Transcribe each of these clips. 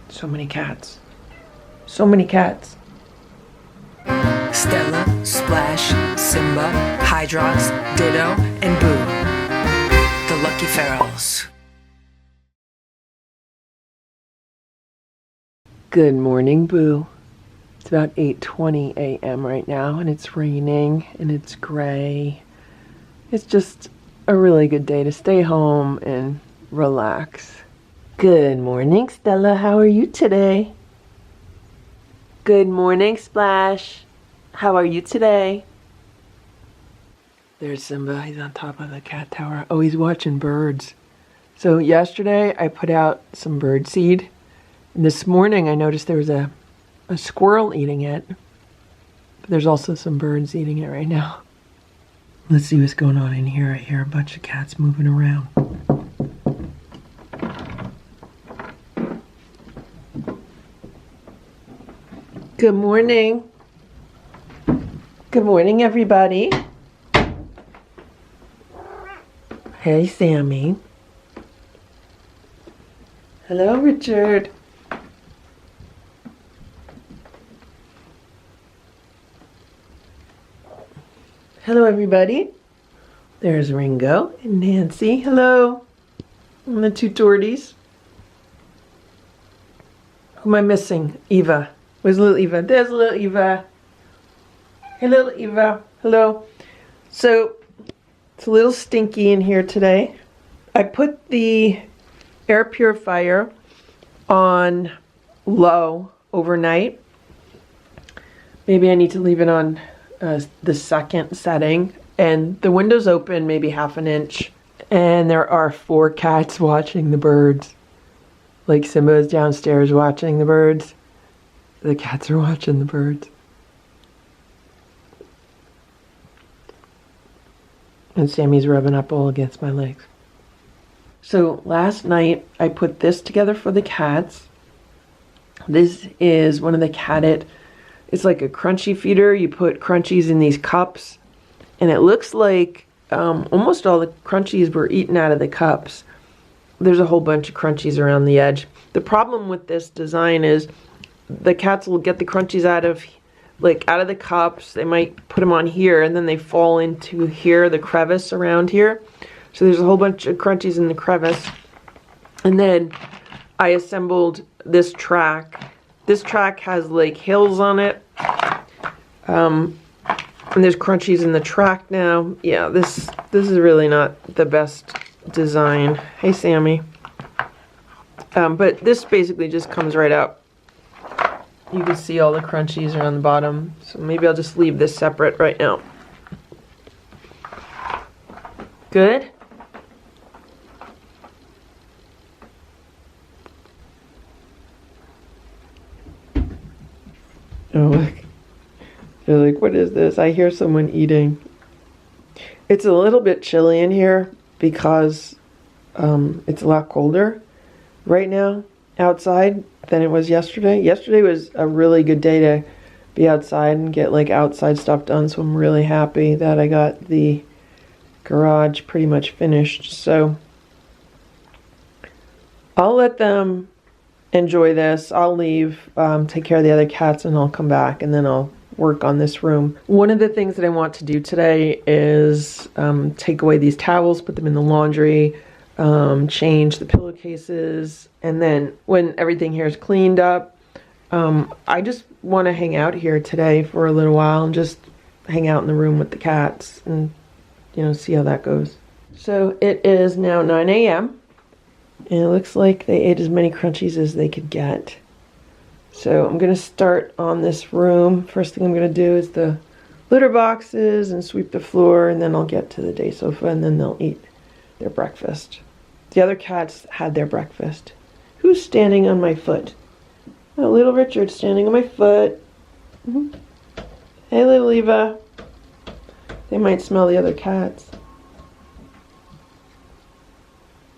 So many cats. So many cats. Stella, Splash, Simba, Hydrox, Ditto, and Boo. The Lucky Ferals. Good morning, Boo. It's about 8:20 a.m. right now, and it's raining, and it's gray. It's just a really good day to stay home and relax. Good morning, Stella. How are you today? Good morning, Splash. How are you today? There's Simba. He's on top of the cat tower. Oh, he's watching birds. So yesterday I put out some bird seed. And this morning I noticed there was a squirrel eating it. But there's also some birds eating it right now. Let's see what's going on in here. I hear a bunch of cats moving around. Good morning. Good morning, everybody. Hey, Sammy. Hello, Richard. Hello, everybody. There's Ringo and Nancy. Hello. And the two torties. Who am I missing? Eva. Where's little Eva? There's little Eva. Hey, little Eva. Hello. So, it's a little stinky in here today. I put the air purifier on low overnight. Maybe I need to leave it on the second setting. And the window's open maybe half an inch. And there are 4 cats watching the birds. Like Simba is downstairs watching the birds. The cats are watching the birds. And Sammy's rubbing up all against my legs. So last night I put this together for the cats. This is one of the it's like a crunchy feeder. You put crunchies in these cups. And it looks like almost all the crunchies were eaten out of the cups. There's a whole bunch of crunchies around the edge. The problem with this design is the cats will get the crunchies out of the cups. They might put them on here and then they fall into here, the crevice around here. So there's a whole bunch of crunchies in the crevice. And then I assembled this track. This track has like hills on it. And there's crunchies in the track now. Yeah, this is really not the best design. Hey, Sammy. But this basically just comes right out. You can see all the crunchies are on the bottom. So maybe I'll just leave this separate right now. Good? Oh, look. They're like, what is this? I hear someone eating. It's a little bit chilly in here because it's a lot colder right now outside than it was yesterday. Yesterday was a really good day to be outside and get like outside stuff done, so I'm really happy that I got the garage pretty much finished. So I'll let them enjoy this. I'll leave, take care of the other cats, and I'll come back and then I'll work on this room. One of the things that I want to do today is take away these towels, put them in the laundry, change the pillowcases, and then when everything here is cleaned up, I just want to hang out here today for a little while and just hang out in the room with the cats and, you know, see how that goes. So it is now 9 a.m. and it looks like they ate as many crunchies as they could get. So I'm going to start on this room. First thing I'm going to do is the litter boxes and sweep the floor, and then I'll get to the day sofa and then they'll eat their breakfast. The other cats had their breakfast. Who's standing on my foot? Oh, little Richard's standing on my foot. Hey, little Eva. They might smell the other cats.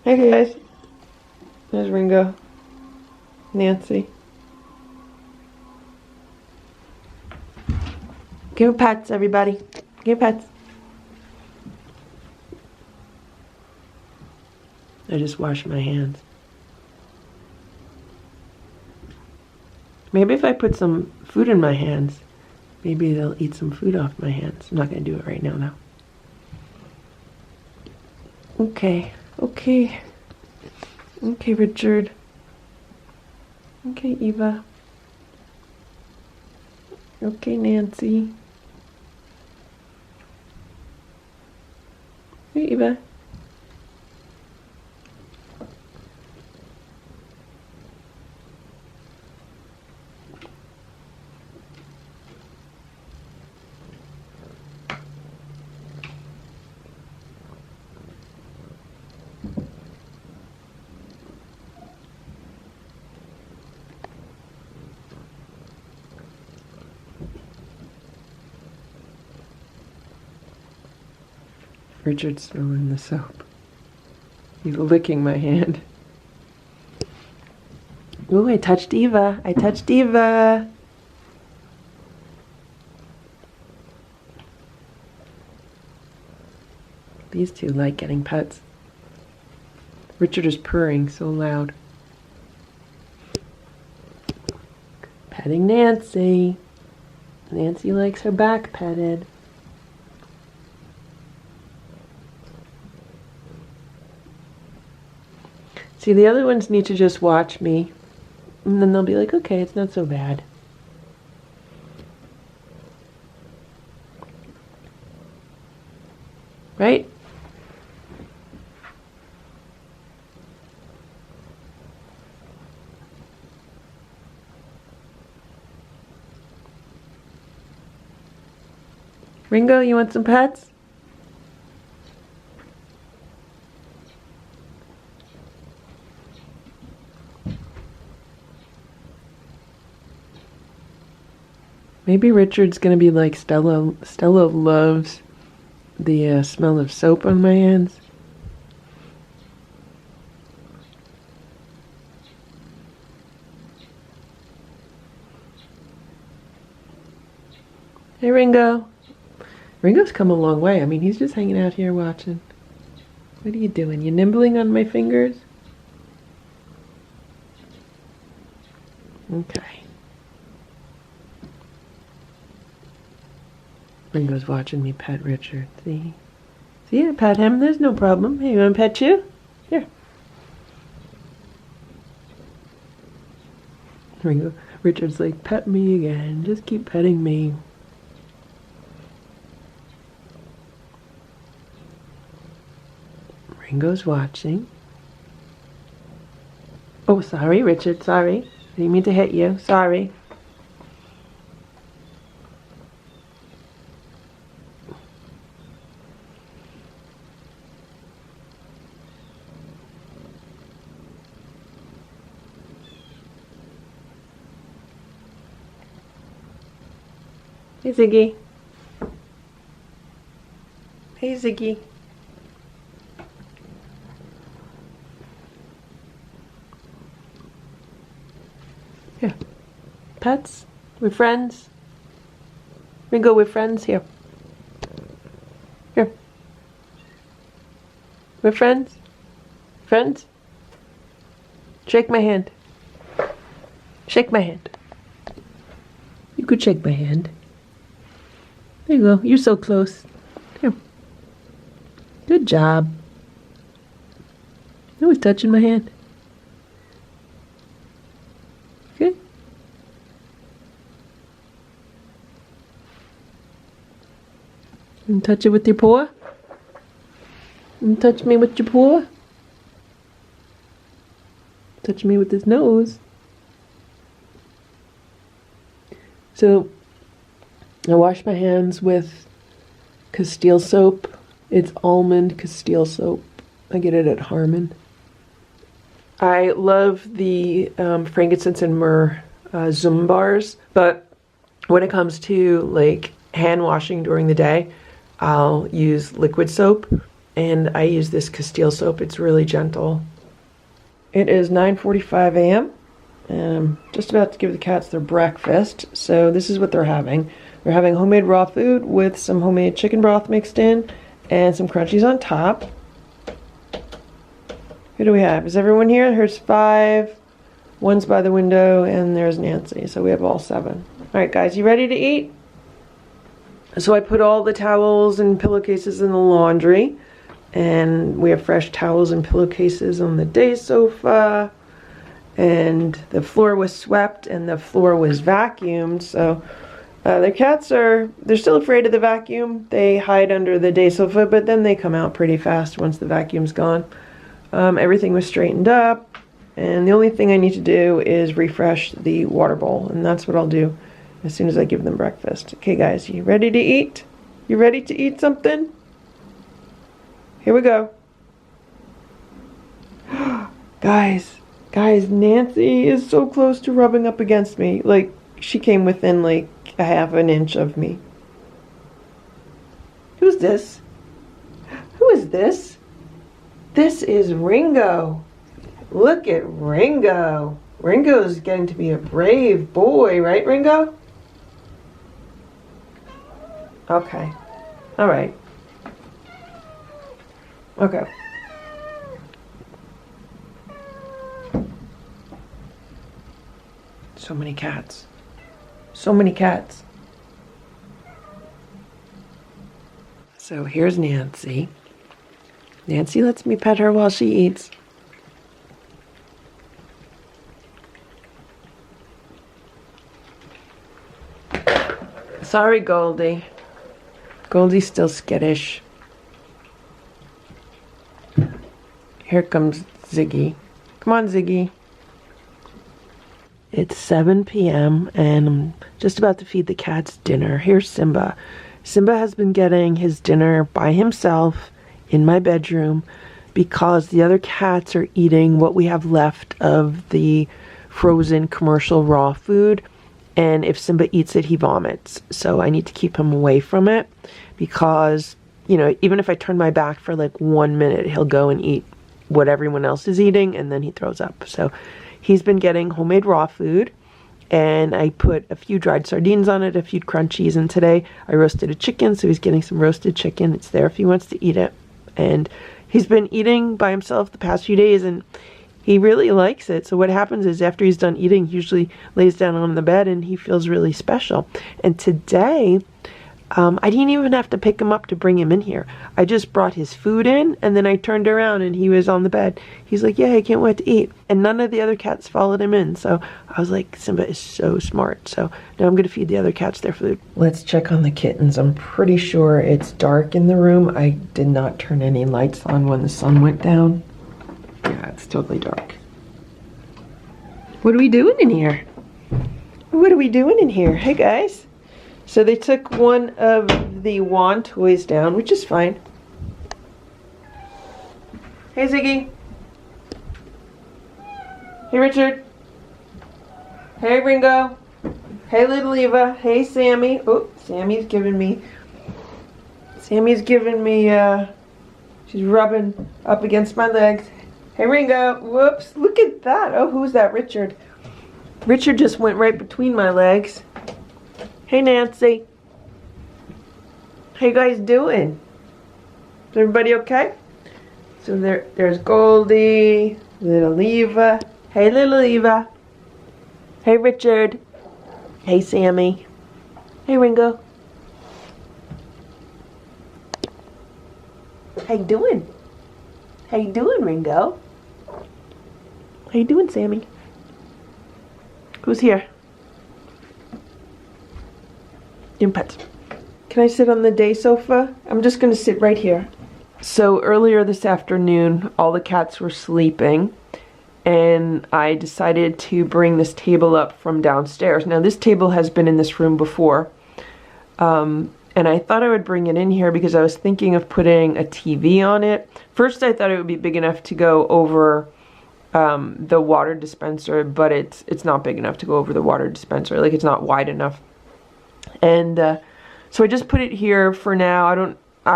Hey, guys. There's Ringo. Nancy. Give pets, everybody. Give pets. I just washed my hands. Maybe if I put some food in my hands, maybe they'll eat some food off my hands. I'm not going to do it right now, though. Okay, okay. Okay, Richard. Okay, Eva. Okay, Nancy. Hey, Eva. Richard's smelling the soap. He's licking my hand. Ooh, I touched Eva. I touched Eva. These two like getting pets. Richard is purring so loud. Petting Nancy. Nancy likes her back petted. See, the other ones need to just watch me, and then they'll be like, okay, it's not so bad. Right? Ringo, you want some pets? Maybe Richard's gonna be like Stella. Stella loves the smell of soap on my hands. Hey, Ringo. Ringo's come a long way. I mean, he's just hanging out here watching. What are you doing? You nibbling on my fingers? Okay. Ringo's watching me pet Richard. See? See, I pet him. There's no problem. Hey, you want to pet you? Here. Ringo. Richard's like, pet me again. Just keep petting me. Ringo's watching. Oh, sorry, Richard. Sorry. I didn't mean to hit you. Sorry. Hey, Ziggy. Hey, Ziggy. Here. Pets? We're friends. Ringo, we're friends. Here. Here. We're friends. Friends? Shake my hand. Shake my hand. You could shake my hand. There you go. You're so close. Here. Good job. No one's touching my hand. Okay. And touch it with your paw. And touch me with your paw. Touch me with his nose. So I wash my hands with Castile soap. It's almond Castile soap. I get it at Harmon. I love the frankincense and myrrh Zoom bars, but when it comes to like hand washing during the day, I'll use liquid soap, and I use this Castile soap. It's really gentle. It is 9:45 a.m. I'm just about to give the cats their breakfast, so this is what they're having. They're having homemade raw food with some homemade chicken broth mixed in and some crunchies on top. Who do we have? Is everyone here? Here's 5, One's by the window, and there's Nancy. So we have all 7. All right, guys, you ready to eat? So I put all the towels and pillowcases in the laundry, and we have fresh towels and pillowcases on the day sofa, and the floor was swept and the floor was vacuumed. So the cats they're still afraid of the vacuum. They hide under the day sofa, but then they come out pretty fast once the vacuum's gone. Everything was straightened up, and the only thing I need to do is refresh the water bowl, and that's what I'll do as soon as I give them breakfast. Okay, guys, you ready to eat? You ready to eat something? Here we go. Guys, Nancy is so close to rubbing up against me. Like, she came within like a half an inch of me. Who's this? Who is this? This is Ringo. Look at Ringo. Ringo's getting to be a brave boy, right, Ringo? Okay. All right. Okay. So many cats. So many cats. So here's Nancy. Nancy lets me pet her while she eats. Sorry, Goldie. Goldie's still skittish. Here comes Ziggy. Come on, Ziggy. It's 7 p.m. and I'm just about to feed the cats dinner. Here's Simba. Simba has been getting his dinner by himself in my bedroom because the other cats are eating what we have left of the frozen commercial raw food. And if Simba eats it, he vomits. So I need to keep him away from it because, you know, even if I turn my back for like 1 minute, he'll go and eat what everyone else is eating and then he throws up. So he's been getting homemade raw food, and I put a few dried sardines on it, a few crunchies, and today I roasted a chicken, so he's getting some roasted chicken. It's there if he wants to eat it. And he's been eating by himself the past few days, and he really likes it. So what happens is after he's done eating, he usually lays down on the bed and he feels really special. And today, I didn't even have to pick him up to bring him in here. I just brought his food in, and then I turned around and he was on the bed. He's like, yeah, I can't wait to eat. And none of the other cats followed him in. So I was like, Simba is so smart. So now I'm going to feed the other cats their food. Let's check on the kittens. I'm pretty sure it's dark in the room. I did not turn any lights on when the sun went down. Yeah, it's totally dark. What are we doing in here? What are we doing in here? Hey, guys. So they took one of the wand toys down, which is fine. Hey, Ziggy. Hey, Richard. Hey, Ringo. Hey, little Eva. Hey, Sammy. Oh, Sammy's giving me, she's rubbing up against my legs. Hey, Ringo. Whoops, look at that. Oh, who's that? Richard. Richard just went right between my legs. Hey, Nancy. How you guys doing? Is everybody okay? So there's Goldie, little Eva. Hey, little Eva. Hey, Richard. Hey, Sammy. Hey, Ringo. How you doing? How you doing, Ringo? How you doing, Sammy? Who's here? Pets. Can I sit on the day sofa? I'm just going to sit right here. So earlier this afternoon, all the cats were sleeping, and I decided to bring this table up from downstairs. Now this table has been in this room before, and I thought I would bring it in here because I was thinking of putting a TV on it. First I thought it would be big enough to go over the water dispenser, but it's not big enough to go over the water dispenser. Like, it's not wide enough. And so I just put it here for now. I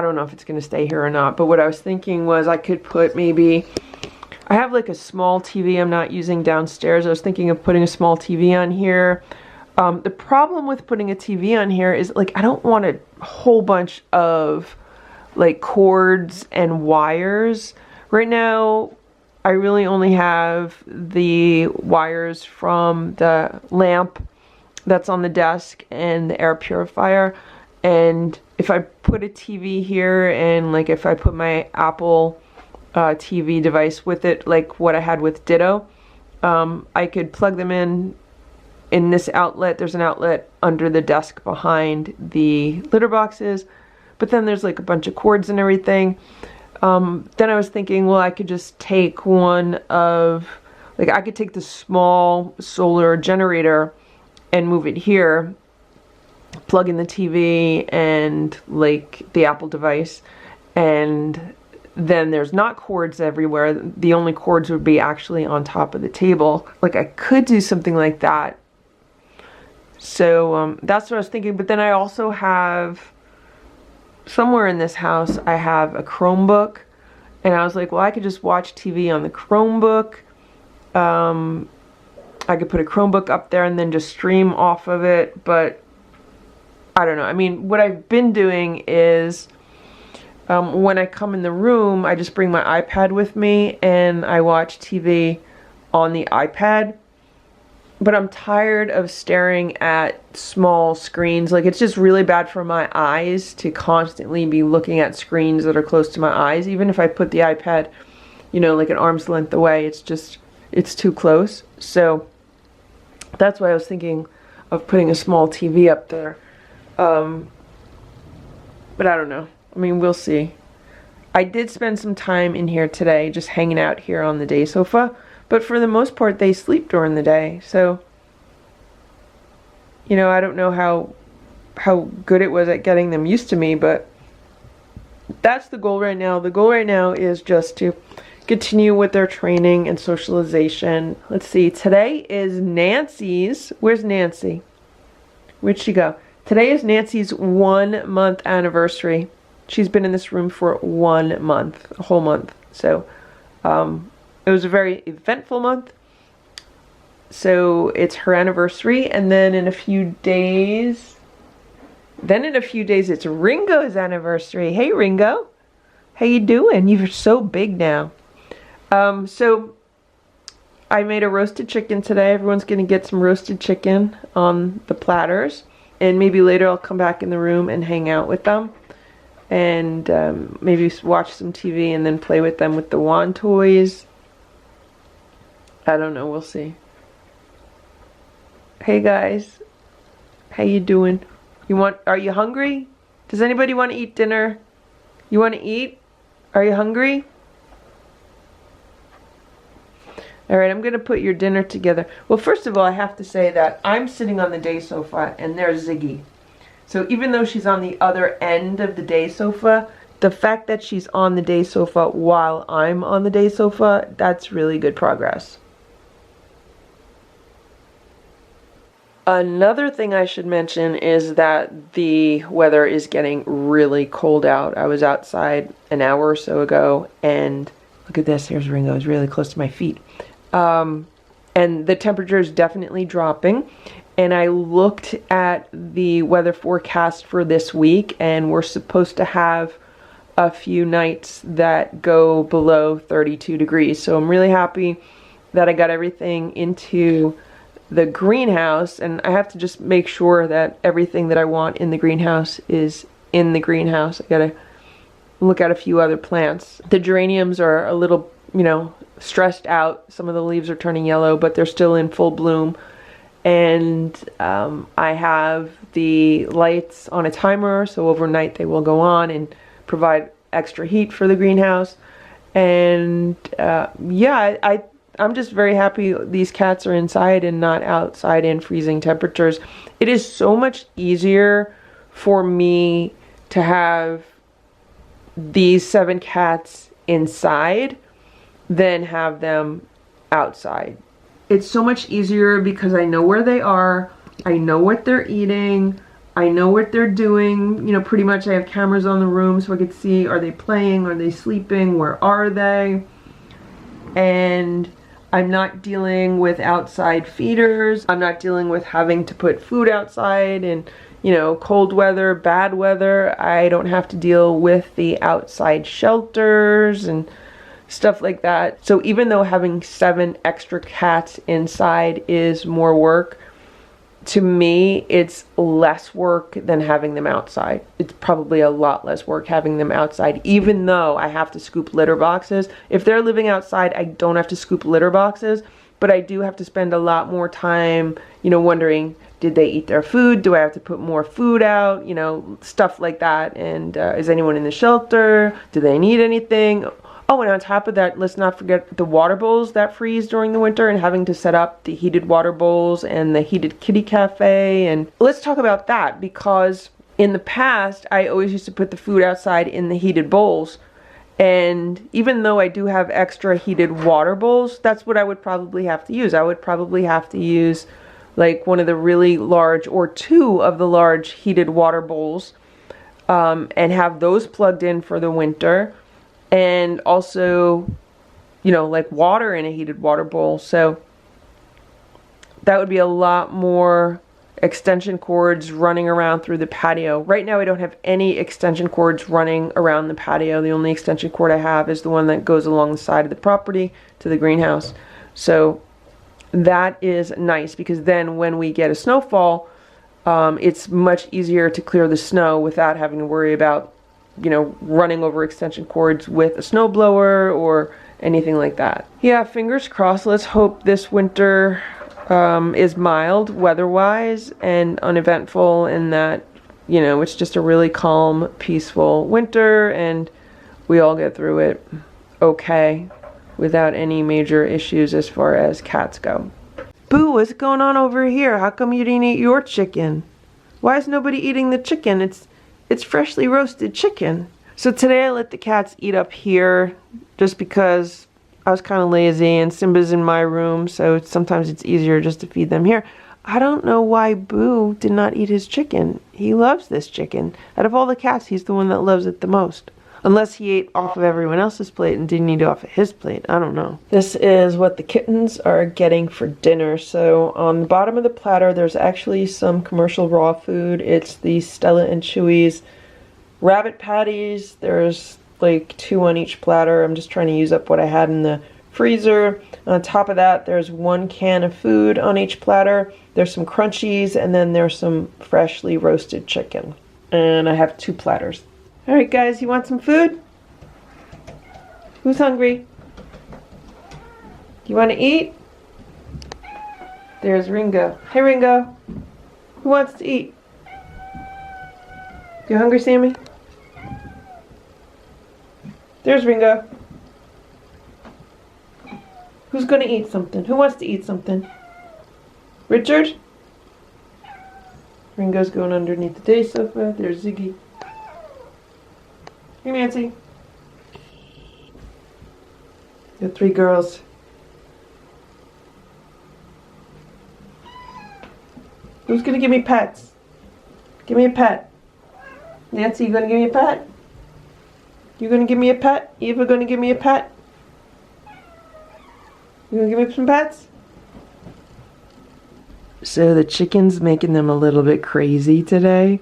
don't know if it's going to stay here or not, but what I was thinking was I could put maybe, I have like a small TV I'm not using downstairs. I was thinking of putting a small TV on here. The problem with putting a TV on here is, like, I don't want a whole bunch of like cords and wires. Right now I really only have the wires from the lamp that's on the desk and the air purifier. And if I put a TV here, and like if I put my Apple TV device with it, like what I had with Ditto, I could plug them in this outlet. There's an outlet under the desk behind the litter boxes, but then there's like a bunch of cords and everything. Then I was thinking, well, I could just take I could take the small solar generator and move it here, plug in the TV and like the Apple device, and then there's not cords everywhere. The only cords would be actually on top of the table. Like I could do something like that. So that's what I was thinking. But then I also have, somewhere in this house, I have a Chromebook. And I was like, well, I could just watch TV on the Chromebook. I could put a Chromebook up there and then just stream off of it. But I don't know. I mean, what I've been doing is when I come in the room, I just bring my iPad with me and I watch TV on the iPad. But I'm tired of staring at small screens. Like, it's just really bad for my eyes to constantly be looking at screens that are close to my eyes. Even if I put the iPad, you know, like an arm's length away, it's too close. So that's why I was thinking of putting a small TV up there. But I don't know. I mean, we'll see. I did spend some time in here today just hanging out here on the day sofa. But for the most part, they sleep during the day. So, you know, I don't know how good it was at getting them used to me, but that's the goal right now. The goal right now is just to continue with their training and socialization. Let's see. Today is Nancy's. Where's Nancy? Where'd she go? Today is Nancy's 1 month anniversary. She's been in this room for 1 month, a whole month. So, it was a very eventful month. So it's her anniversary, and then in a few days, it's Ringo's anniversary. Hey Ringo, how you doing? You're so big now. So I made a roasted chicken today. Everyone's gonna get some roasted chicken on the platters, and maybe later I'll come back in the room and hang out with them, and maybe watch some TV and then play with them with the wand toys. I don't know, we'll see. Hey guys, how you doing? Are you hungry? Does anybody want to eat dinner? You want to eat? Are you hungry? Alright, I'm going to put your dinner together. Well, first of all, I have to say that I'm sitting on the day sofa and there's Ziggy. So even though she's on the other end of the day sofa, the fact that she's on the day sofa while I'm on the day sofa, that's really good progress. Another thing I should mention is that the weather is getting really cold out. I was outside an hour or so ago, and look at this, here's Ringo, it's really close to my feet. And the temperature is definitely dropping. And I looked at the weather forecast for this week, and we're supposed to have a few nights that go below 32 degrees. So I'm really happy that I got everything into the greenhouse, and I have to just make sure that everything that I want in the greenhouse is in the greenhouse. I gotta look at a few other plants. The geraniums are a little, you know, stressed out. Some of the leaves are turning yellow, but they're still in full bloom. And I have the lights on a timer, so overnight they will go on and provide extra heat for the greenhouse. And yeah, I'm just very happy these cats are inside and not outside in freezing temperatures. It is so much easier for me to have these 7 cats inside than have them outside. It's so much easier because I know where they are, I know what they're eating, I know what they're doing. You know, pretty much I have cameras on the room so I could see, are they playing, are they sleeping, where are they? And I'm not dealing with outside feeders. I'm not dealing with having to put food outside and, you know, cold weather, bad weather. I don't have to deal with the outside shelters. And stuff like that. So even though having 7 extra cats inside is more work, to me, it's less work than having them outside. It's probably a lot less work having them outside, even though I have to scoop litter boxes. If they're living outside, I don't have to scoop litter boxes, but I do have to spend a lot more time, you know, wondering, did they eat their food? Do I have to put more food out? You know, stuff like that. And is anyone in the shelter? Do they need anything? Oh, and on top of that, let's not forget the water bowls that freeze during the winter and having to set up the heated water bowls and the heated kitty cafe. And let's talk about that, because in the past, I always used to put the food outside in the heated bowls. And even though I do have extra heated water bowls, that's what I would probably have to use. I would probably have to use like one of the really large, or 2 of the large heated water bowls, and have those plugged in for the winter. And also, you know, like water in a heated water bowl. So that would be a lot more extension cords running around through the patio. Right now I don't have any extension cords running around the patio. The only extension cord I have is the one that goes along the side of the property to the greenhouse. So that is nice, because then when we get a snowfall, it's much easier to clear the snow without having to worry about, you know, running over extension cords with a snowblower or anything like that. Yeah, fingers crossed. Let's hope this winter is mild weather-wise and uneventful, and that, you know, it's just a really calm, peaceful winter and we all get through it okay without any major issues as far as cats go. Boo, what's going on over here? How come you didn't eat your chicken? Why is nobody eating the chicken? It's freshly roasted chicken. So today I let the cats eat up here just because I was kind of lazy and Simba's in my room, so sometimes it's easier just to feed them here. I don't know why Boo did not eat his chicken. He loves this chicken. Out of all the cats, he's the one that loves it the most. Unless he ate off of everyone else's plate and didn't eat off of his plate. I don't know. This is what the kittens are getting for dinner. So on the bottom of the platter, there's actually some commercial raw food. It's the Stella and Chewy's rabbit patties. There's like 2 on each platter. I'm just trying to use up what I had in the freezer. On top of that, there's 1 can of food on each platter. There's some crunchies, and then there's some freshly roasted chicken. And I have 2 platters. All right, guys, you want some food? Who's hungry? You want to eat? There's Ringo. Hey, Ringo. Who wants to eat? You hungry, Sammy? There's Ringo. Who's going to eat something? Who wants to eat something? Richard? Ringo's going underneath the day sofa. There's Ziggy. Hey, Nancy. The 3 girls. Who's gonna give me pets? Give me a pet. Nancy, you gonna give me a pet? You gonna give me a pet? Eva gonna give me a pet? You gonna give me some pets? So the chicken's making them a little bit crazy today.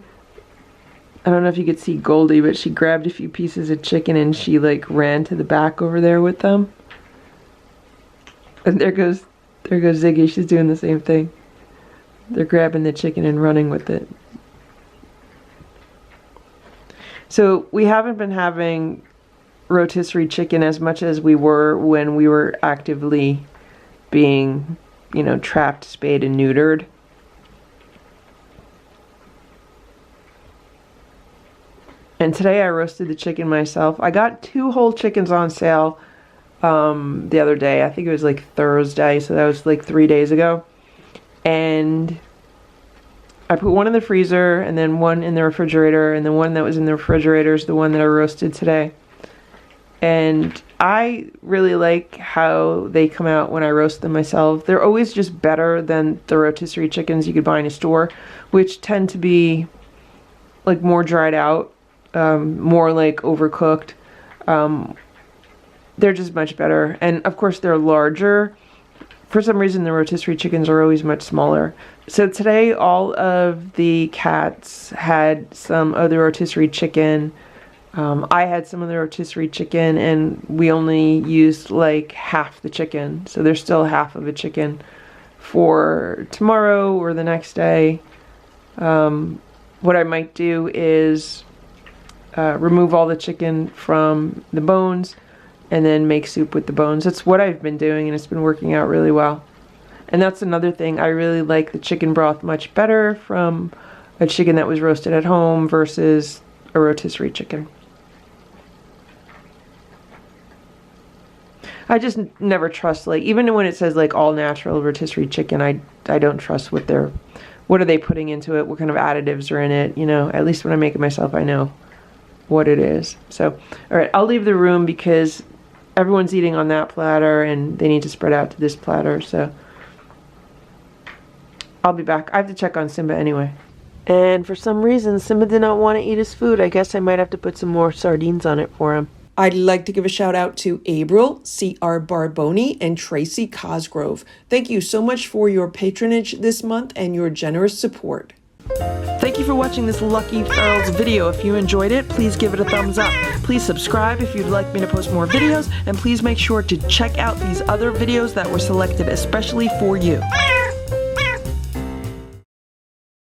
I don't know if you could see Goldie, but she grabbed a few pieces of chicken and she like ran to the back over there with them. And there goes Ziggy. She's doing the same thing. They're grabbing the chicken and running with it. So we haven't been having rotisserie chicken as much as we were when we were actively being, you know, trapped, spayed, and neutered. And today I roasted the chicken myself. I got 2 whole chickens on sale the other day. I think it was like Thursday, so that was like 3 days ago. And I put 1 in the freezer and then 1 in the refrigerator, and the one that was in the refrigerator is the one that I roasted today. And I really like how they come out when I roast them myself. They're always just better than the rotisserie chickens you could buy in a store, which tend to be like more dried out. More like overcooked. They're just much better, and of course they're larger. For some reason the rotisserie chickens are always much smaller. So today all of the cats had some of the rotisserie chicken, I had some of the rotisserie chicken and we only used like half the chicken. So there's still half of a chicken for tomorrow or the next day. What I might do is remove all the chicken from the bones and then make soup with the bones. That's what I've been doing and it's been working out really well. And that's another thing. I really like the chicken broth much better from a chicken that was roasted at home versus a rotisserie chicken. I just never trust, like, even when it says like all natural rotisserie chicken, I don't trust what are they putting into it, what kind of additives are in it, you know. At least when I make it myself, I know what it is. So, all right, I'll leave the room because everyone's eating on that platter and they need to spread out to this platter, so I'll be back. I have to check on Simba anyway. And for some reason, Simba did not want to eat his food. I guess I might have to put some more sardines on it for him. I'd like to give a shout out to Abril, C.R.Barboni, and Traci Cosgrove. Thank you so much for your patronage this month and your generous support. Thank you for watching this Lucky Ferals video. If you enjoyed it, please give it a thumbs up. Please subscribe if you'd like me to post more videos, and please make sure to check out these other videos that were selected especially for you.